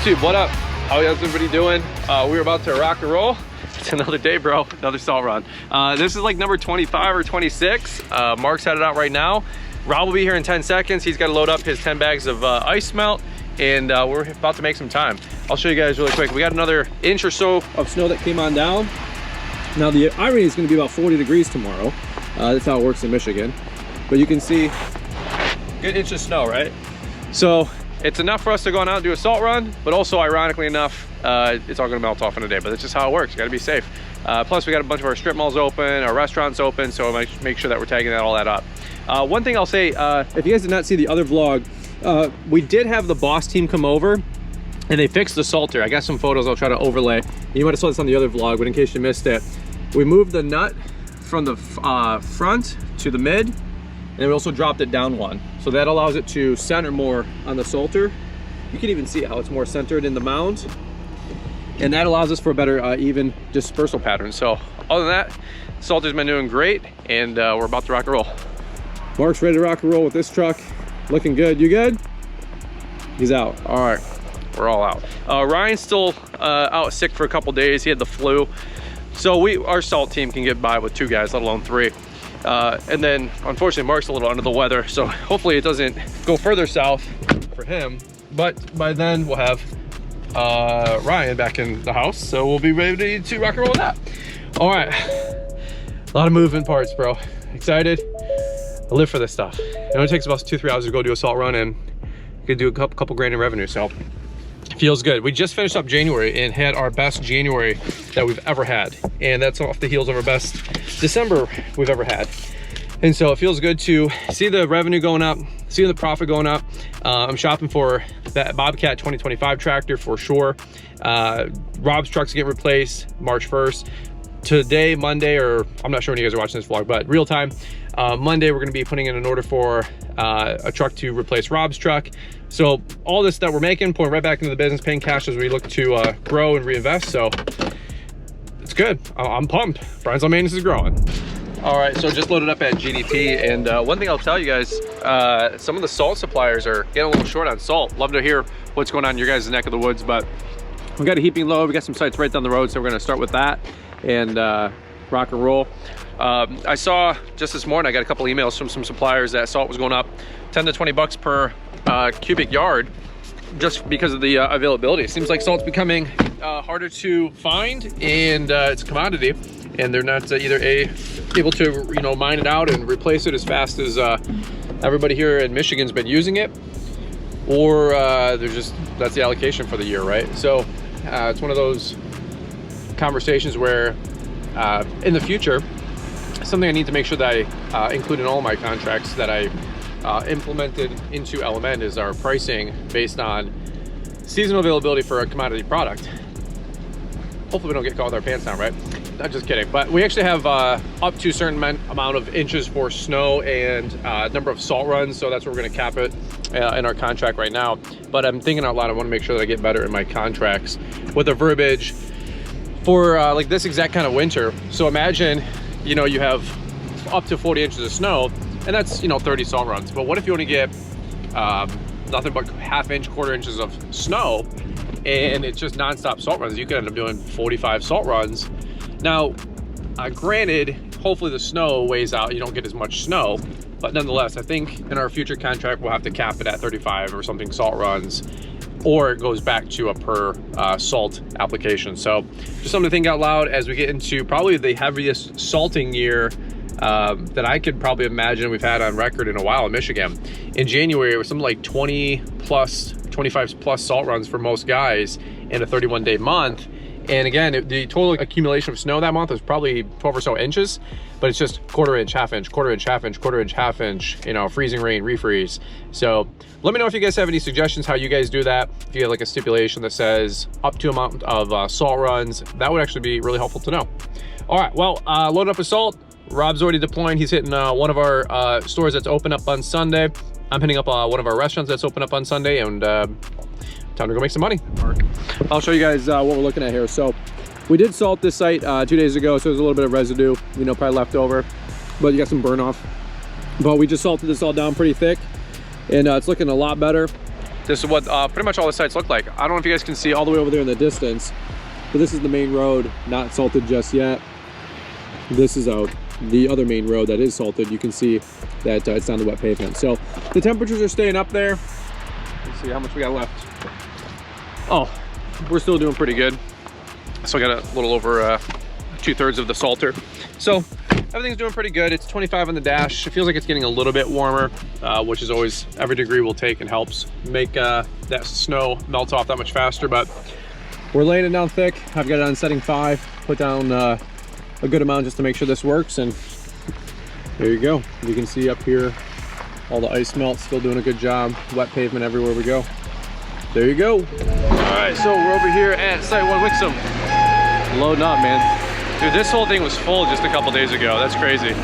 YouTube, what up? How is everybody doing? We're about to rock and roll. It's another day, bro. Another salt run. This is like number 25 or 26. Mark's headed out right now. Rob will be here in 10 seconds. He's got to load up his 10 bags of ice melt, and we're about to make some time. I'll show you guys really quick. We got another inch or so of snow that came on down. Now the irony is going to be about 40 degrees tomorrow. That's how it works in Michigan. But you can see good inch of snow, right? So it's enough for us to go on out and do a salt run, but also ironically enough, it's all gonna melt off in a day, but that's just how it works. You gotta be safe. Plus we got a bunch of our strip malls open, our restaurants open, so I make sure that we're tagging all that up. One thing I'll say, if you guys did not see the other vlog, we did have the Boss team come over and they fixed the salter. I got some photos I'll try to overlay. You might have saw this on the other vlog, but in case you missed it, we moved the nut from the front to the mid, and we also dropped it down one. So that allows it to center more on the salter. You can even see how it's more centered in the mound. And that allows us for a better even dispersal pattern. So other than that, salter's been doing great, and we're about to rock and roll. Mark's ready to rock and roll with this truck. Looking good. You good? He's out. All right, we're all out. Ryan's still out sick for a couple days. He had the flu. So our salt team can get by with 2 guys, let alone 3. And then unfortunately Mark's a little under the weather, so hopefully it doesn't go further south for him, but by then we'll have Ryan back in the house, so we'll be ready to rock and roll with that. All right, a lot of moving parts, bro. Excited. I live for this stuff. It only takes about 2-3 hours to go do a salt run, and you can do a couple grand in revenue, so feels good. We just finished up January and had our best January that we've ever had, and that's off the heels of our best December we've ever had. And so it feels good to see the revenue going up, see the profit going up. I'm shopping for that Bobcat 2025 tractor for sure. Rob's truck's getting replaced March 1st. Today, Monday, or I'm not sure when you guys are watching this vlog, but real time, Monday we're going to be putting in an order for a truck to replace Rob's truck. So all this that we're making, pouring right back into the business, paying cash as we look to grow and reinvest. So it's good. I'm pumped. Brian's on maintenance is growing. All right, so just loaded up at GDP, and one thing I'll tell you guys, some of the salt suppliers are getting a little short on salt. Love to hear what's going on in your guys' neck of the woods, but we got a heaping load. We got some sites right down the road, so we're going to start with that and rock and roll. I saw just this morning, I got a couple emails from some suppliers that salt was going up 10 to 20 bucks per cubic yard just because of the availability. It seems like salt's becoming harder to find, and it's a commodity, and they're not either able to mine it out and replace it as fast as everybody here in Michigan's been using it, or that's the allocation for the year, right? So it's one of those conversations where in the future, something I need to make sure that I include in all my contracts that I implemented into Element is our pricing based on seasonal availability for a commodity product. Hopefully we don't get caught with our pants down, right? I'm just kidding. But we actually have up to a certain amount of inches for snow and number of salt runs, so that's where we're going to cap it in our contract right now. But I'm thinking out loud, I want to make sure that I get better in my contracts with the verbiage for like this exact kind of winter. So imagine, you have up to 40 inches of snow, and that's 30 salt runs. But what if you only get nothing but half-inch, quarter inches of snow, and it's just non-stop salt runs? You could end up doing 45 salt runs. Now, granted, hopefully the snow weighs out, you don't get as much snow, but nonetheless, I think in our future contract we'll have to cap it at 35 or something salt runs, or it goes back to a per salt application. So just something to think out loud as we get into probably the heaviest salting year that I could probably imagine we've had on record in a while in Michigan. In January, it was something like 25 plus salt runs for most guys in a 31-day month. And again, the total accumulation of snow that month was probably 12 or so inches, but it's just quarter inch, half inch, quarter inch, half inch, quarter inch, half inch, freezing rain, refreeze. So let me know if you guys have any suggestions how you guys do that. If you have like a stipulation that says up to amount of salt runs, that would actually be really helpful to know. All right, well, load up with salt. Rob's already deploying. He's hitting one of our stores that's open up on Sunday. I'm hitting up one of our restaurants that's open up on Sunday, and time to go make some money. I'll show you guys what we're looking at here. So we did salt this site 2 days ago, so there's a little bit of residue, probably left over, but you got some burn off. But we just salted this all down pretty thick, and it's looking a lot better. this is what pretty much all the sites look like. I don't know if you guys can see all the way over there in the distance, but this is the main road, not salted just yet. This is the other main road that is salted. You can see that it's on the wet pavement. So the temperatures are staying up there. Let's see how much we got left. Oh, we're still doing pretty good. So I got a little over 2/3 of the salter. So everything's doing pretty good. It's 25 on the dash. It feels like it's getting a little bit warmer, which is always, every degree will take and helps make that snow melt off that much faster. But we're laying it down thick. I've got it on setting 5, put down a good amount just to make sure this works. And there you go. You can see up here, all the ice melt, still doing a good job. Wet pavement everywhere we go. There you go. All right, so we're over here at Site 1 Wixom. Loading up, man. Dude, this whole thing was full just a couple days ago. That's crazy.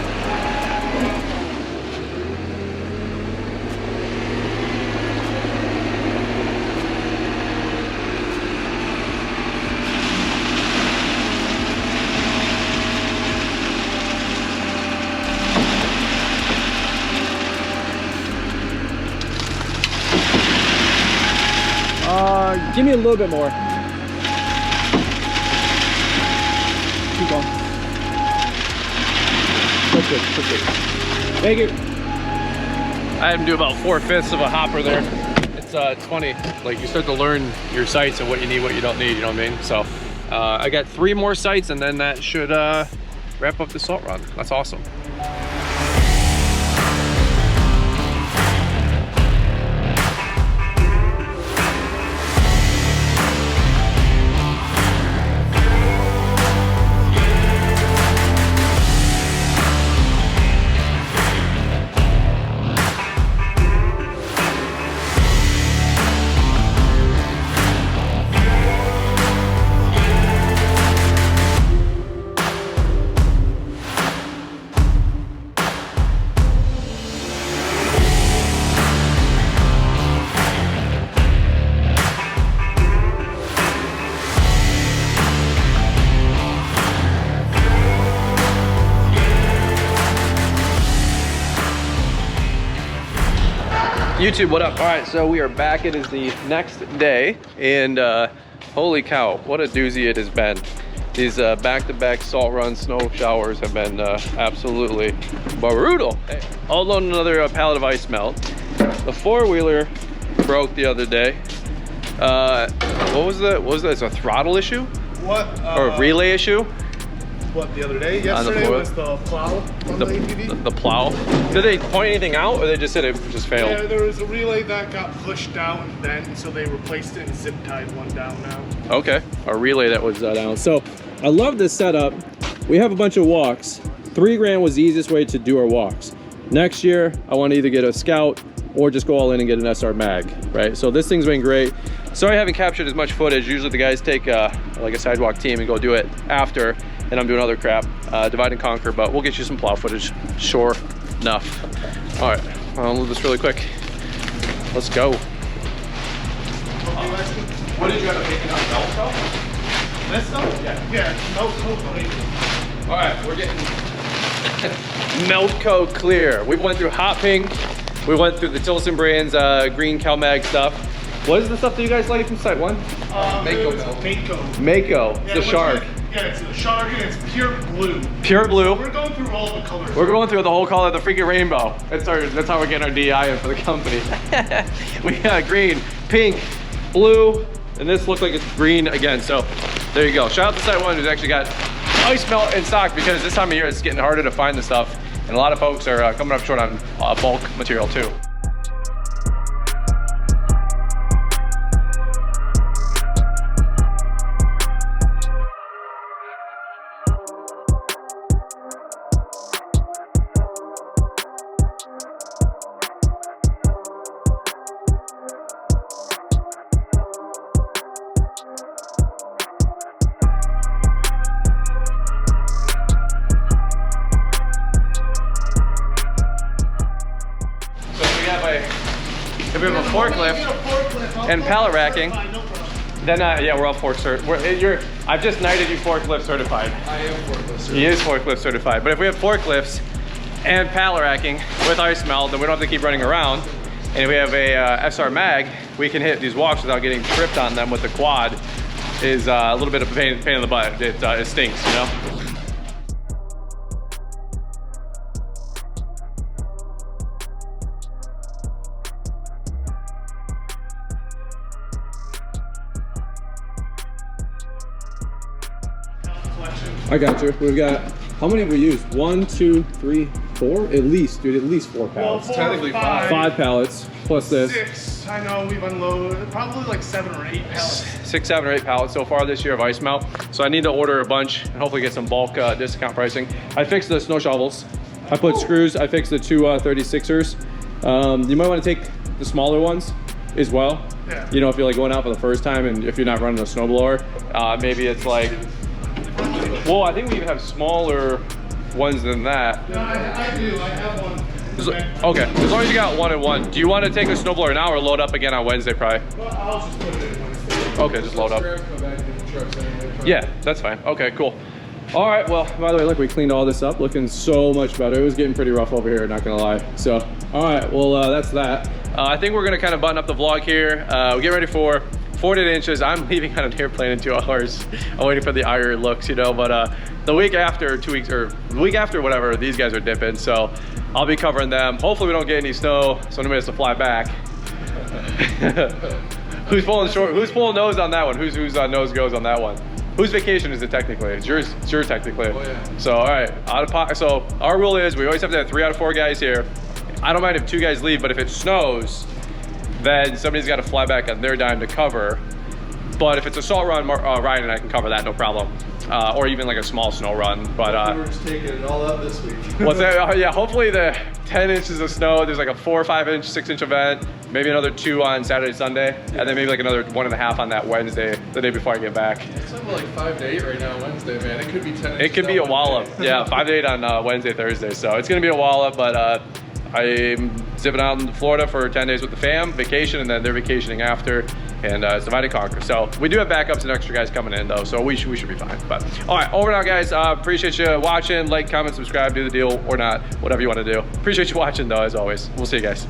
Give me a little bit more. Keep going. That's good, that's good. Thank you. I had him do about 4/5 of a hopper there. It's funny, like you start to learn your sites and what you need, what you don't need, you know what I mean? So I got 3 more sites and then that should wrap up the salt run. That's awesome. YouTube, what up? All right, so we are back. It is the next day, and holy cow, what a doozy it has been. These back-to-back salt run snow showers have been absolutely brutal. Hey, I'll load another pallet of ice melt. The four-wheeler broke the other day. What was that? It's a throttle issue? What? Or a relay issue? What, the other day? Yesterday was the plow on the ATV. The plow? Did they point anything out, or they just said it just failed? Yeah, there was a relay that got pushed down then, so they replaced it and zip tied one down now. Okay, a relay that was down. So I love this setup. We have a bunch of walks. $3 was the easiest way to do our walks. Next year, I want to either get a Scout or just go all in and get an SR mag, right? So this thing's been great. Sorry I haven't captured as much footage. Usually the guys take like a sidewalk team and go do it after, and I'm doing other crap, divide and conquer, but we'll get you some plow footage, sure enough. All right, I'll move this really quick. Let's go. What did you end up picking up, Melco? This stuff? Yeah. Yeah, Melco. All right, we're getting Melco clear. We went through hot pink. We went through the Tilson Brands green CalMag stuff. What is the stuff that you guys like from Site 1? Mako. Mako, yeah, the shark. Yeah, it's a shark and it's pure blue. Pure blue. So we're going through all the colors. We're going through the whole color, the freaking rainbow. That's how we're getting our DI in for the company. We got green, pink, blue, and this looks like it's green again. So there you go. Shout out to Site 1 who's actually got ice melt in stock, because this time of year it's getting harder to find the stuff. And a lot of folks are coming up short on bulk material too. If we have a forklift and pallet racking, then yeah, we're all fork certified. I've just knighted you forklift certified. I am forklift certified. He is forklift certified. But if we have forklifts and pallet racking with ice melt, then we don't have to keep running around. And if we have a SR mag, we can hit these walks without getting tripped on them with the quad is a little bit of a pain in the butt. It stinks, you know? I got you. We've got, how many have we used? 1, 2, 3, 4? At least, dude, at least 4 pallets. Well, Technically 5 pallets plus this. 6. I know we've unloaded probably like 7 or 8 pallets. 6, 7, or 8 pallets so far this year of ice melt. So I need to order a bunch and hopefully get some bulk discount pricing. I fixed the snow shovels. I put screws. I fixed the 2 36ers. You might want to take the smaller ones as well. Yeah. You know, if you're like going out for the first time and if you're not running a snowblower, maybe it's like, well, I think we even have smaller ones than that. No, I do. I have one. Okay, as long as you got 1 and 1. Do you want to take a snowblower now or load up again on Wednesday probably? Well, I'll just put it in Wednesday. Okay, just load up. Yeah, that's fine. Okay, cool. All right, well, by the way, look, we cleaned all this up, looking so much better. It was getting pretty rough over here, not gonna lie. So, all right, well, that's that. I think we're gonna kind of button up the vlog here. We get ready for 48 inches. I'm leaving on an airplane in 2 hours. I'm waiting for the iron looks, you know, but the week after, 2 weeks, or the week after, whatever, these guys are dipping, so I'll be covering them. Hopefully we don't get any snow, so nobody has to fly back. Who's pulling nose on that one? Whose nose goes on that one? Whose vacation is it technically? It's yours technically. Oh, yeah. So, all right, out of pocket. So our rule is we always have to have 3 out of 4 guys here. I don't mind if 2 guys leave, but if it snows, then somebody's got to fly back on their dime to cover. But if it's a salt run, Ryan and I can cover that, no problem. Or even like a small snow run. But we're just taking it all out this week. What's that? Yeah, hopefully the 10 inches of snow, there's like a 4 or 5 inch, 6 inch event, maybe another 2 on Saturday, Sunday, and then maybe like another 1.5 on that Wednesday, the day before I get back. It's something like 5 to 8 right now Wednesday, man. It could be 10 inches. It could be a wallop. Yeah, 5 to 8 on Wednesday, Thursday. So it's gonna be a wallop, but I'm zipping out in Florida for 10 days with the fam, vacation, and then they're vacationing after, and it's divide and conquer. So we do have backups and extra guys coming in though, so we should be fine. But all right, over now guys, appreciate you watching. Like, comment, subscribe, do the deal or not, whatever you want to do. Appreciate you watching though, as always. We'll see you guys.